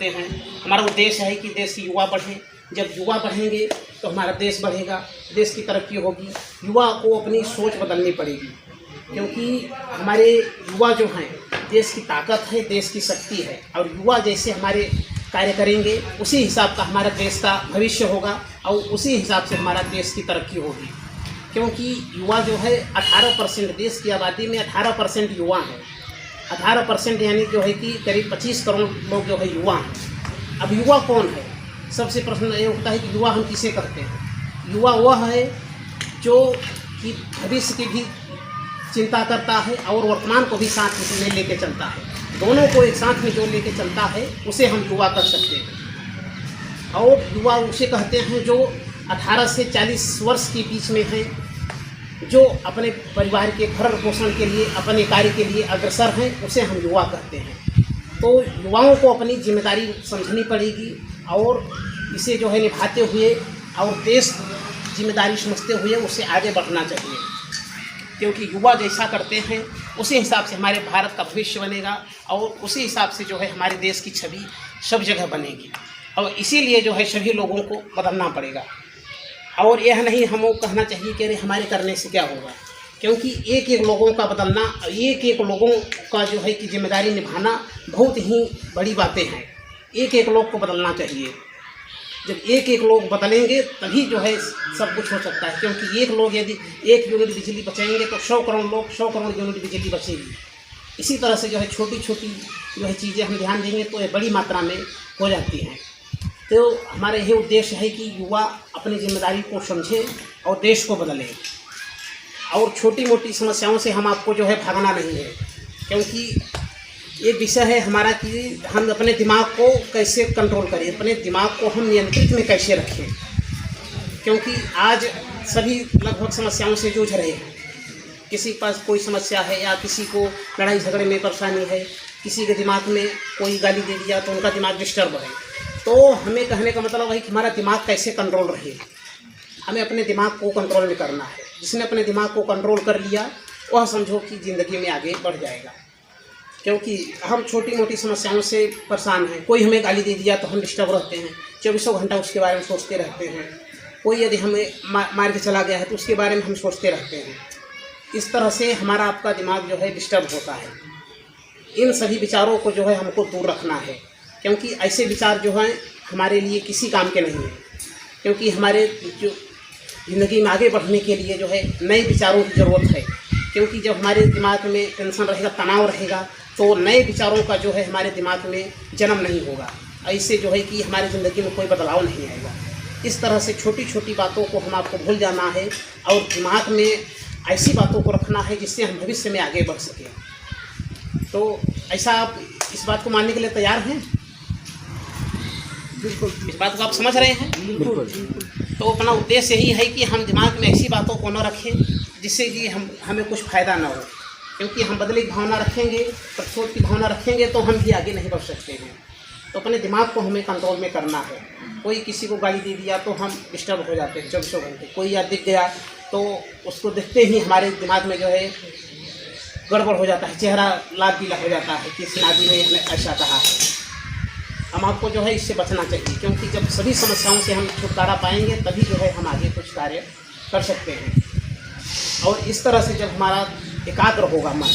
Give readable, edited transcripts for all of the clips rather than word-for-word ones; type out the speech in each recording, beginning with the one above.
करते हैं। हमारा उद्देश्य है कि देश की युवा बढ़े। जब युवा बढ़ेंगे तो हमारा देश बढ़ेगा, देश की तरक्की होगी। युवा को अपनी सोच बदलनी पड़ेगी, क्योंकि हमारे युवा जो हैं देश की ताकत है, देश की शक्ति है। और युवा जैसे हमारे कार्य करेंगे उसी हिसाब का हमारा देश का भविष्य होगा और उसी हिसाब से हमारा देश की तरक्की होगी। क्योंकि युवा जो है 18% देश की आबादी में 18% युवा हैं। 18% यानी जो है कि करीब 25 करोड़ लोग जो है युवा हैं। अब युवा कौन है? सबसे प्रश्न ये उठता है कि युवा हम किसे कहते हैं? युवा वह है जो कि भविष्य की भी चिंता करता है और वर्तमान को भी साथ में लेके चलता है। दोनों को एक साथ में जो लेके चलता है उसे हम युवा कर सकते हैं। और युवा उसे कहते हैं जो 18 से 40 वर्ष के बीच में हैं, जो अपने परिवार के भरण पोषण के लिए, अपने कार्य के लिए अग्रसर हैं, उसे हम युवा कहते हैं। तो युवाओं को अपनी जिम्मेदारी समझनी पड़ेगी और इसे जो है निभाते हुए और देश जिम्मेदारी समझते हुए उसे आगे बढ़ना चाहिए। क्योंकि युवा जैसा करते हैं उसी हिसाब से हमारे भारत का भविष्य बनेगा और उसी हिसाब से जो है हमारे देश की छवि सब जगह बनेगी। और इसीलिए जो है सभी लोगों को बदलना पड़ेगा। और यह नहीं हमें कहना चाहिए कि अरे हमारे करने से क्या होगा, क्योंकि एक एक लोगों का बदलना, एक एक लोगों का जो है कि जिम्मेदारी निभाना बहुत ही बड़ी बातें हैं। एक एक लोग को बदलना चाहिए। जब एक एक लोग बदलेंगे तभी जो है सब कुछ हो सकता है। क्योंकि एक लोग यदि 1 यूनिट बिजली बचाएंगे तो 100 करोड़ लोग 100 करोड़ यूनिट बिजली बचेगी। इसी तरह से जो है छोटी छोटी जो है चीज़ें हम ध्यान देंगे तो ये बड़ी मात्रा में हो जाती हैं। तो हमारा यही उद्देश्य है कि युवा अपनी जिम्मेदारी को समझे और देश को बदले। और छोटी मोटी समस्याओं से हम आपको जो है भागना नहीं है, क्योंकि ये विषय है हमारा कि हम अपने दिमाग को कैसे कंट्रोल करें, अपने दिमाग को हम नियंत्रित में कैसे रखें। क्योंकि आज सभी लगभग समस्याओं से जूझ रहे हैं। किसी के पास कोई समस्या है या किसी को लड़ाई झगड़े में परेशानी है, किसी के दिमाग में कोई गाली दे दिया तो उनका दिमाग डिस्टर्ब है। तो हमें कहने का मतलब है कि हमारा दिमाग कैसे कंट्रोल रहे, हमें अपने दिमाग को कंट्रोल में करना है। जिसने अपने दिमाग को कंट्रोल कर लिया वह समझो कि ज़िंदगी में आगे बढ़ जाएगा। क्योंकि हम छोटी मोटी समस्याओं से परेशान हैं। कोई हमें गाली दे दिया तो हम डिस्टर्ब रहते हैं, 24 घंटा उसके बारे में सोचते रहते हैं। कोई यदि हमें मार के चला गया है तो उसके बारे में हम सोचते रहते हैं। इस तरह से हमारा आपका दिमाग जो है डिस्टर्ब होता है। इन सभी विचारों को जो है हमको दूर रखना है, क्योंकि ऐसे विचार जो हैं हमारे लिए किसी काम के नहीं हैं। क्योंकि हमारे जो ज़िंदगी में आगे बढ़ने के लिए जो है नए विचारों की ज़रूरत है। क्योंकि जब हमारे दिमाग में टेंशन रहेगा, तनाव रहेगा, तो नए विचारों का जो है हमारे दिमाग में जन्म नहीं होगा। ऐसे जो है कि हमारी ज़िंदगी में कोई बदलाव नहीं आएगा। इस तरह से छोटी छोटी बातों को हम आपको भूल जाना है और दिमाग में ऐसी बातों को रखना है जिससे हम भविष्य में आगे बढ़ सकें। तो ऐसा आप इस बात को मानने के लिए तैयार हैं? बिल्कुल। इस बात को आप समझ रहे हैं? बिल्कुल। तो अपना उद्देश्य यही है कि हम दिमाग में ऐसी बातों को न रखें जिससे कि हमें कुछ फ़ायदा ना हो। क्योंकि हम बदले की भावना रखेंगे, प्रतिशोध की भावना रखेंगे तो हम भी आगे नहीं बढ़ सकते हैं। तो अपने दिमाग को हमें कंट्रोल में करना है। कोई किसी को गाली दे दिया तो हम डिस्टर्ब हो जाते हैं 24 घंटे। कोई या दिख गया तो उसको देखते ही हमारे दिमाग में जो है गड़बड़ हो जाता है, चेहरा लाल पीला हो जाता है कि इस आदमी ने हमें ऐसा कहा है। हम आपको जो है इससे बचना चाहिए, क्योंकि जब सभी समस्याओं से हम छुटकारा पाएंगे तभी जो है हम आगे कुछ कार्य कर सकते हैं। और इस तरह से जब हमारा एकाग्र होगा मन,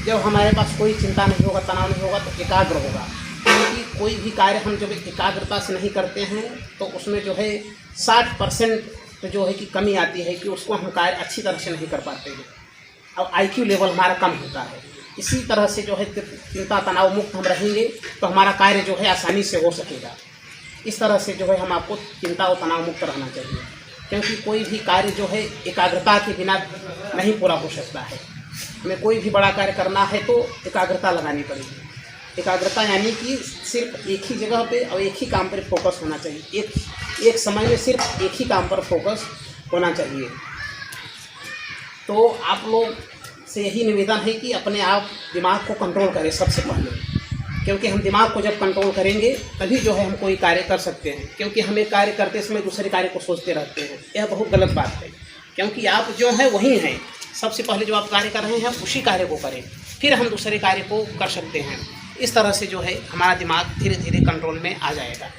जब हमारे पास कोई चिंता नहीं होगा, तनाव नहीं होगा, तो एकाग्र होगा। क्योंकि कोई भी कार्य हम जब एकाग्रता से नहीं करते हैं तो उसमें जो है 60% जो है कि कमी आती है कि उसको हम कार्य अच्छी तरह से नहीं कर पाते हैं और IQ लेवल हमारा कम होता है। इसी तरह से जो है चिंता तनाव मुक्त हम रहेंगे तो हमारा कार्य जो है आसानी से हो सकेगा। इस तरह से जो है हम आपको चिंता और तनाव मुक्त रहना चाहिए, क्योंकि कोई भी कार्य जो है एकाग्रता के बिना नहीं पूरा हो सकता है। हमें कोई भी बड़ा कार्य करना है तो एकाग्रता लगानी पड़ेगी। एकाग्रता यानी कि सिर्फ एक ही जगह पे और एक ही काम पर फोकस होना चाहिए। एक समय में सिर्फ एक ही काम पर फोकस होना चाहिए। तो आप लोग से यही निवेदन है कि अपने आप दिमाग को कंट्रोल करें सबसे पहले, क्योंकि हम दिमाग को जब कंट्रोल करेंगे तभी जो है हम कोई कार्य कर सकते हैं। क्योंकि हम एक कार्य करते समय दूसरे कार्य को सोचते रहते हैं, यह बहुत गलत बात है। क्योंकि आप जो हैं वही हैं, सबसे पहले जो आप कार्य कर रहे हैं उसी कार्य को करें, फिर हम दूसरे कार्य को कर सकते हैं। इस तरह से जो है हमारा दिमाग धीरे धीरे कंट्रोल में आ जाएगा।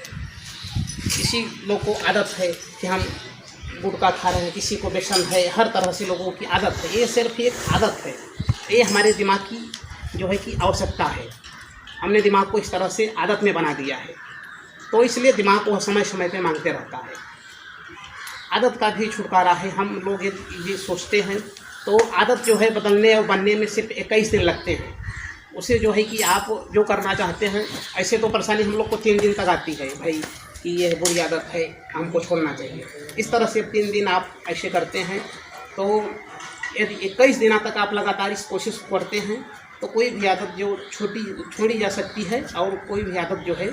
किसी लोग को आदत है कि हम गुटखा खा रहे हैं, किसी को व्यसन है, हर तरह से लोगों की आदत है। ये सिर्फ एक आदत है, ये हमारे दिमाग की जो है कि आवश्यकता है। हमने दिमाग को इस तरह से आदत में बना दिया है, तो इसलिए दिमाग को समय समय पे मांगते रहता है। आदत का भी छुटकारा है। हम लोग ये सोचते हैं तो आदत जो है बदलने और बनने में सिर्फ 21 दिन लगते हैं। उसे जो है कि आप जो करना चाहते हैं, ऐसे तो परेशानी हम लोग को 3 दिन तक आती है भाई कि ये बुरी आदत है, हमको छोड़ना चाहिए। इस तरह से 3 दिन आप ऐसे करते हैं, तो यदि 21 दिनों तक आप लगातार इस कोशिश करते हैं तो कोई भी आदत जो छोड़ी जा सकती है और कोई भी आदत जो है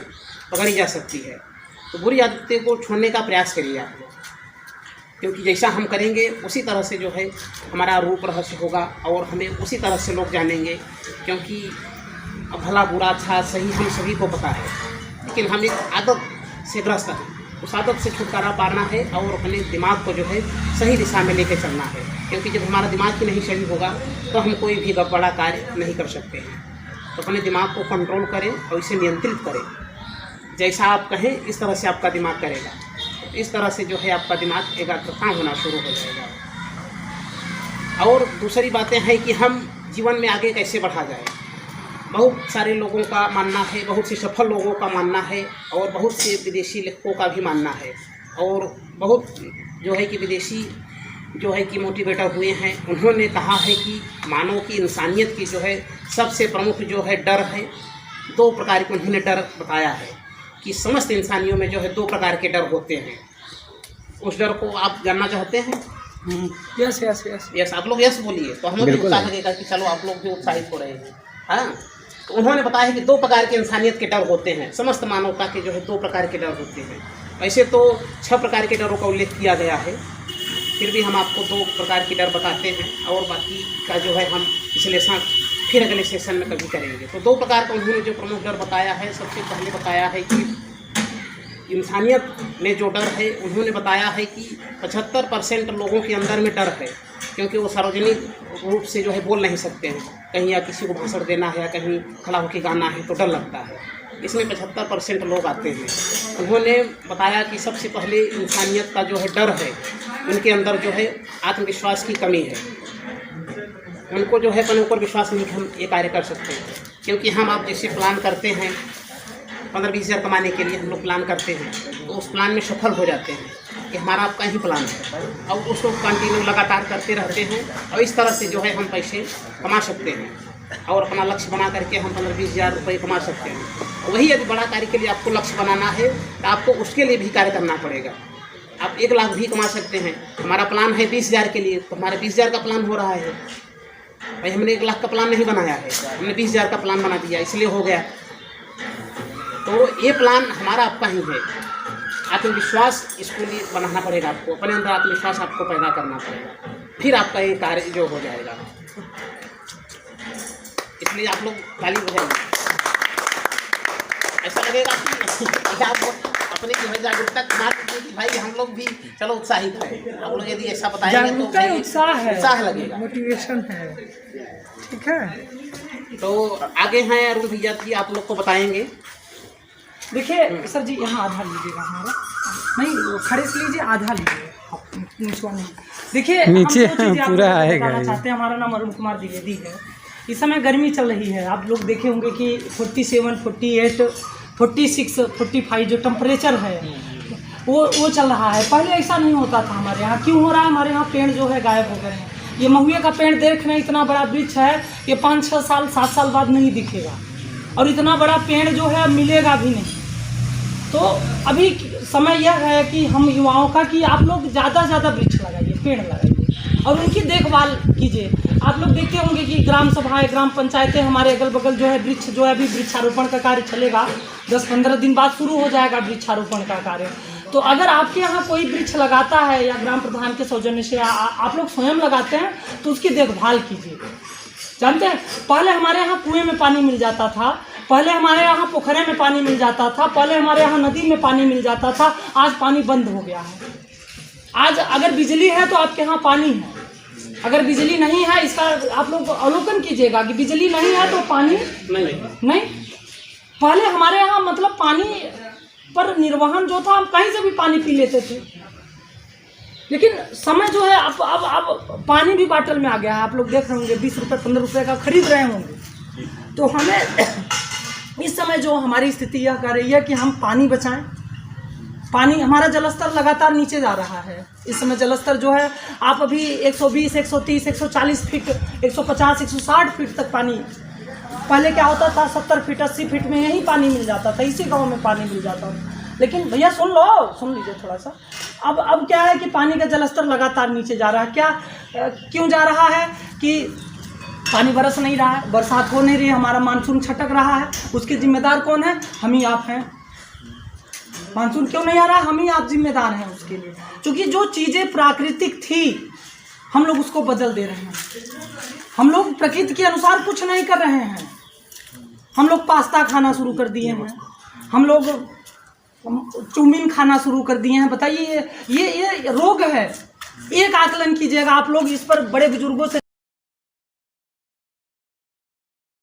पकड़ी जा सकती है। तो बुरी आदतें को छोड़ने का प्रयास करिए आप लोग, क्योंकि जैसा हम करेंगे उसी तरह से जो है हमारा रूप रहस्य होगा और हमें उसी तरह से लोग जानेंगे। क्योंकि भला बुरा अच्छा सही हम सभी को पता है, लेकिन हम एक आदत से ग्रस्त हैं। उस आदत से छुटकारा पाना है और अपने दिमाग को जो है सही दिशा में लेके चलना है। क्योंकि जब हमारा दिमाग ही नहीं सही होगा तो हम कोई भी बड़ा कार्य नहीं कर सकते हैं। तो अपने दिमाग को कंट्रोल करें और इसे नियंत्रित करें। जैसा आप कहें इस तरह से आपका दिमाग करेगा। इस तरह से जो है आपका दिमाग एकाग्रता होना शुरू हो जाएगा। और दूसरी बातें हैं कि हम जीवन में आगे कैसे बढ़ा जाए। बहुत सारे लोगों का मानना है, बहुत से सफल लोगों का मानना है और बहुत से विदेशी लेखकों का भी मानना है, और बहुत जो है कि विदेशी जो है कि मोटिवेटर हुए हैं, उन्होंने कहा है कि मानव की इंसानियत की जो है सबसे प्रमुख जो है डर है। 2 प्रकार के उन्होंने डर बताया है कि समस्त इंसानियों में जो है 2 प्रकार के डर होते हैं। उस डर को आप जानना चाहते हैं? यस यस यस यस, आप लोग यस बोलिए तो हमें भी उत्साह लगेगा कि चलो आप लोग भी उत्साहित हो रहे हैं। हाँ, तो उन्होंने बताया कि 2 प्रकार के इंसानियत के डर होते हैं। समस्त मानवता के जो है 2 प्रकार के डर होते हैं। वैसे तो 6 प्रकार के डरों का उल्लेख किया गया है, फिर भी हम आपको 2 प्रकार के डर बताते हैं और बाकी का जो है हम विश्लेषण फिर अगले सेशन में कभी करेंगे। तो 2 प्रकार का उन्होंने जो प्रमुख डर बताया है, सबसे पहले बताया है कि इंसानियत में जो डर है, उन्होंने बताया है कि 75% लोगों के अंदर में डर है, क्योंकि वो सार्वजनिक रूप से जो है बोल नहीं सकते हैं। कहीं या किसी को भाषण देना है या कहीं खड़ा होकर गाना है तो डर लगता है। इसमें 75% लोग आते हैं। उन्होंने बताया कि सबसे पहले इंसानियत का जो है डर है, उनके अंदर जो है आत्मविश्वास की कमी है। उनको जो है अपने ऊपर विश्वास नहीं कि हम ये कार्य कर सकते हैं। क्योंकि हम आप जैसे प्लान करते हैं 15-20 हज़ार कमाने के लिए हम लोग प्लान करते हैं, तो उस प्लान में सफल हो जाते हैं कि हमारा आपका ही प्लान है, और उसको कंटिन्यू लगातार करते रहते हैं और इस तरह से जो है हम पैसे कमा सकते हैं और अपना लक्ष्य बना करके हम 15-20 हज़ार रुपये कमा सकते हैं। वही यदि बड़ा कार्य के लिए आपको लक्ष्य बनाना है तो आपको उसके लिए भी कार्य करना पड़ेगा। आप 1 लाख भी कमा सकते हैं। हमारा प्लान है 20 हज़ार के लिए, तो हमारा 20 हज़ार का प्लान हो रहा है भाई। हमने 1 लाख का प्लान नहीं बनाया है, हमने 20 हज़ार का प्लान बना दिया, इसलिए हो गया। तो ये प्लान हमारा आपका ही है। आत्मविश्वास इसके लिए बनाना पड़ेगा आपको, अपने अंदर आत्मविश्वास आपको पैदा करना पड़ेगा, फिर आपका ये कार्य जो हो जाएगा। इसलिए आप लोग ताली बजाइए। ऐसा लगेगा कि आप अपने जो है जागरूकता मान लीजिए कि भाई हम लोग भी चलो उत्साहित है। आप लोग यदि ऐसा बताएंगे तो उत्साह लगेगा, मोटिवेशन है। ठीक है, तो आगे हैं अरुण भैया जी, आप लोग को बताएंगे। देखिए सर जी, यहाँ आधा लीजिएगा हमारा, नहीं खड़े से लीजिए, आधा लीजिए। देखिए नीचे पूरा आएगा। चाहते हैं, हमारा नाम अरुण कुमार द्विवेदी है। इस समय गर्मी चल रही है, आप लोग देखे होंगे कि 47, 48, 46, 45 जो टेम्परेचर है वो चल रहा है। पहले ऐसा नहीं होता था हमारे यहाँ। क्यों हो रहा है? हमारे यहाँ पेड़ जो है गायब हो गए हैं। ये महुए का पेड़ देख रहे हैं, इतना बड़ा वृक्ष है, ये 5-6 साल 7 साल बाद नहीं दिखेगा, और इतना बड़ा पेड़ जो है मिलेगा भी नहीं। तो अभी समय यह है कि हम युवाओं का कि आप लोग ज़्यादा से ज़्यादा वृक्ष लगाइए, पेड़ लगाइए और उनकी देखभाल कीजिए। आप लोग देखते होंगे कि ग्राम सभाएं, ग्राम पंचायतें, हमारे अगल बगल जो है वृक्ष जो है अभी वृक्षारोपण का कार्य चलेगा। 10-15 दिन बाद शुरू हो जाएगा वृक्षारोपण का कार्य। तो अगर आपके यहाँ कोई वृक्ष लगाता है या ग्राम प्रधान के सौजन्य से आप लोग स्वयं लगाते हैं तो उसकी देखभाल कीजिए। जानते हैं, पहले हमारे यहाँ कुएं में पानी मिल जाता था, पहले हमारे यहाँ पोखरे में पानी मिल जाता था, पहले हमारे यहाँ नदी में पानी मिल जाता था। आज पानी बंद हो गया है। आज अगर बिजली है तो आपके यहाँ पानी है, अगर बिजली नहीं है इसका आप लोग अवलोकन कीजिएगा कि बिजली नहीं है तो पानी नहीं। पहले हमारे यहाँ मतलब पानी पर निर्वहन जो था, हम कहीं से भी पानी पी लेते थे, लेकिन समय जो है अब पानी भी बाटल में आ गया है। आप लोग देख रहे होंगे 20 रुपये 15 रुपये का खरीद रहे होंगे। तो हमें इस समय जो हमारी स्थिति यह कर रही है कि हम पानी बचाएं। पानी, हमारा जलस्तर लगातार नीचे जा रहा है। इस समय जलस्तर जो है, आप अभी 120, 130, 140 फीट, 150, 160 फीट तक पानी, पहले क्या होता था 70 फीट 80 फीट में यही पानी मिल जाता था, इसी गांव में पानी मिल जाता था। लेकिन भैया सुन लीजिए थोड़ा सा। अब क्या है कि पानी का जलस्तर लगातार नीचे जा रहा है। क्यों जा रहा है कि पानी बरस नहीं रहा है, बरसात हो नहीं रही है, हमारा मानसून छटक रहा है। उसके जिम्मेदार कौन है? हम ही आप हैं। मानसून क्यों नहीं आ रहा? हम ही आप जिम्मेदार हैं उसके लिए, क्योंकि जो चीज़ें प्राकृतिक थी हम लोग उसको बदल दे रहे हैं। हम लोग प्रकृति के अनुसार कुछ नहीं कर रहे हैं। हम लोग पास्ता खाना शुरू कर दिए हैं, हम लोग चाउमीन खाना शुरू कर दिए हैं। बताइए, ये रोग है। एक आकलन कीजिएगा आप लोग, इस पर बड़े बुजुर्गों से